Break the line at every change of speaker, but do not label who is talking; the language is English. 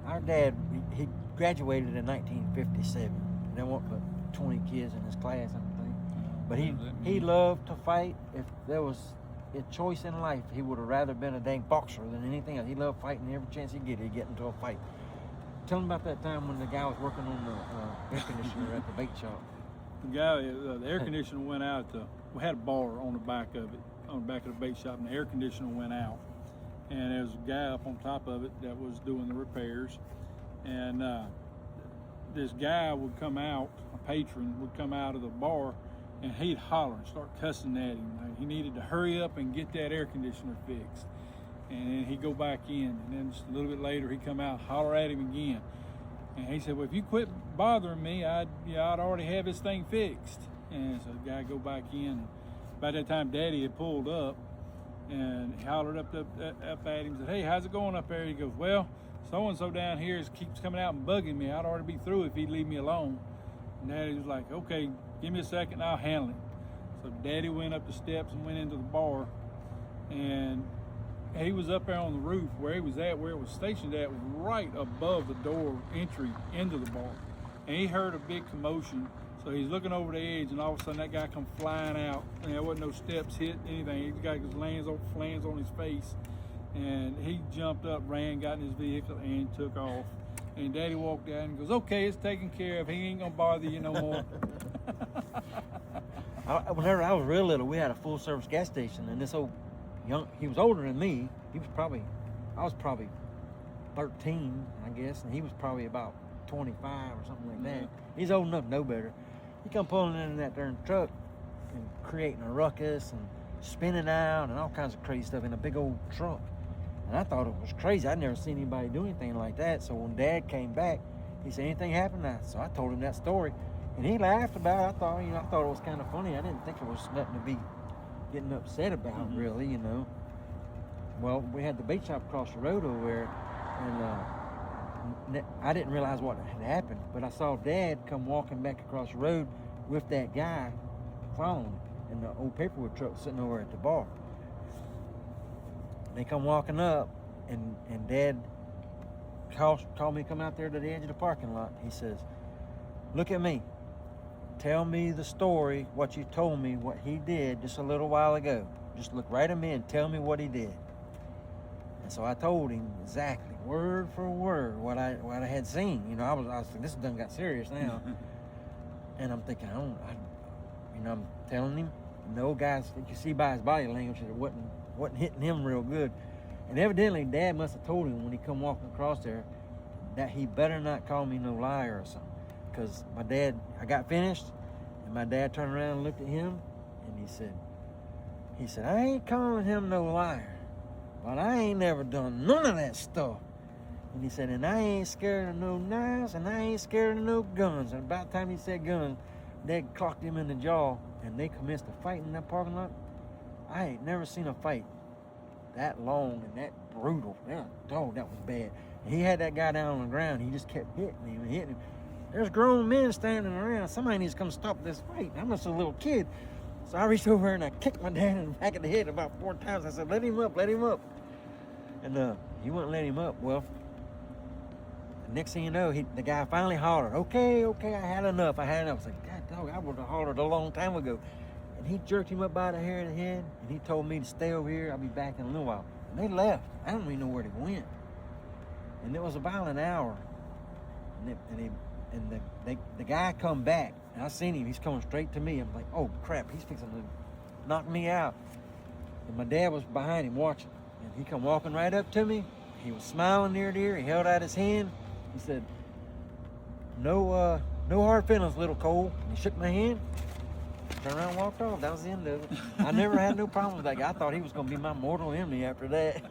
our dad, he graduated in 1957. There weren't but 20 kids in his class, I think. But he loved to fight. If there was a choice in life, he would have rather been a dang boxer than anything else. He loved fighting. Every chance he'd get into a fight. Tell him about that time when the guy was working on the air conditioner at the bait shop.
The air conditioner went out. We had a bar on the back of it, on the back of the bait shop, and the air conditioner went out. And there was a guy up on top of it that was doing the repairs. And this guy would come out, a patron would come out of the bar, and he'd holler and start cussing at him. Like he needed to hurry up and get that air conditioner fixed. And then he'd go back in, and then just a little bit later he'd come out, holler at him again. And he said, well, if you quit bothering me, I'd already have this thing fixed. And so the guy go back in. By that time, Daddy had pulled up, and he hollered up at him and said, hey, how's it going up there? He goes, well, so-and-so down here keeps coming out and bugging me. I'd already be through if he'd leave me alone. And Daddy was like, okay, give me a second, I'll handle it. So Daddy went up the steps and went into the bar, and he was up there on the roof where he was at, where it was stationed at, was right above the door entry into the bar. And he heard a big commotion. So he's looking over the edge, and all of a sudden that guy come flying out. And there wasn't no steps hit, anything. The guy just lands on his face. And he jumped up, ran, got in his vehicle, and took off. And Daddy walked out and goes, okay, it's taken care of. He ain't gonna bother you no more.
Whenever I was real little, we had a full service gas station, and this old he was older than me. I was probably 13, I guess, and he was probably about 25 or something like that. He's old enough to know better. He come pulling in that darn truck and creating a ruckus and spinning out and all kinds of crazy stuff in a big old truck. And I thought it was crazy. I'd never seen anybody do anything like that. So when Dad came back, he said, anything happened? So I told him that story, and he laughed about it. I thought it was kind of funny. I didn't think it was nothing to be getting upset about, really, Well, we had the bait shop across the road over there, and I didn't realize what had happened, but I saw Dad come walking back across the road with that guy following him, and the old paperwood truck sitting over at the bar. They come walking up, and Dad called me to come out there to the edge of the parking lot. He says, look at me. Tell me the story, what you told me, what he did just a little while ago. Just look right at me and tell me what he did. And so I told him exactly, word for word, what I had seen. I was thinking, this done got serious now. And I'm thinking, I'm telling him, no, guys, you see by his body language that it wasn't hitting him real good. And evidently, Dad must have told him when he come walking across there that he better not call me no liar or something. Because I got finished, and my dad turned around and looked at him, and he said, I ain't calling him no liar, but I ain't never done none of that stuff. And he said, and I ain't scared of no knives, and I ain't scared of no guns. And about the time he said guns, Dad clocked him in the jaw, and they commenced a fight in that parking lot. I ain't never seen a fight that long and that brutal. Dog, that was bad. And he had that guy down on the ground. He just kept hitting him and hitting him. There's grown men standing around. Somebody needs to come stop this fight. I'm just a little kid. So I reached over and I kicked my dad in the back of the head about 4 times. I said, let him up. And he wouldn't let him up. Well, next thing you know, the guy finally hollered, okay, I had enough. I was like, God dog, I would have hollered a long time ago. And he jerked him up by the hair of the head, and he told me to stay over here. I'll be back in a little while. And they left. I don't even know where they went. And it was about an hour. And the guy come back, and I seen him. He's coming straight to me. I'm like, oh, crap, he's fixing to knock me out. And my dad was behind him watching. And he come walking right up to me. He was smiling ear to ear. He held out his hand. He said, no hard feelings, little Cole. And he shook my hand, turned around and walked off. That was the end of it. I never had no problem with that guy. I thought he was going to be my mortal enemy after that.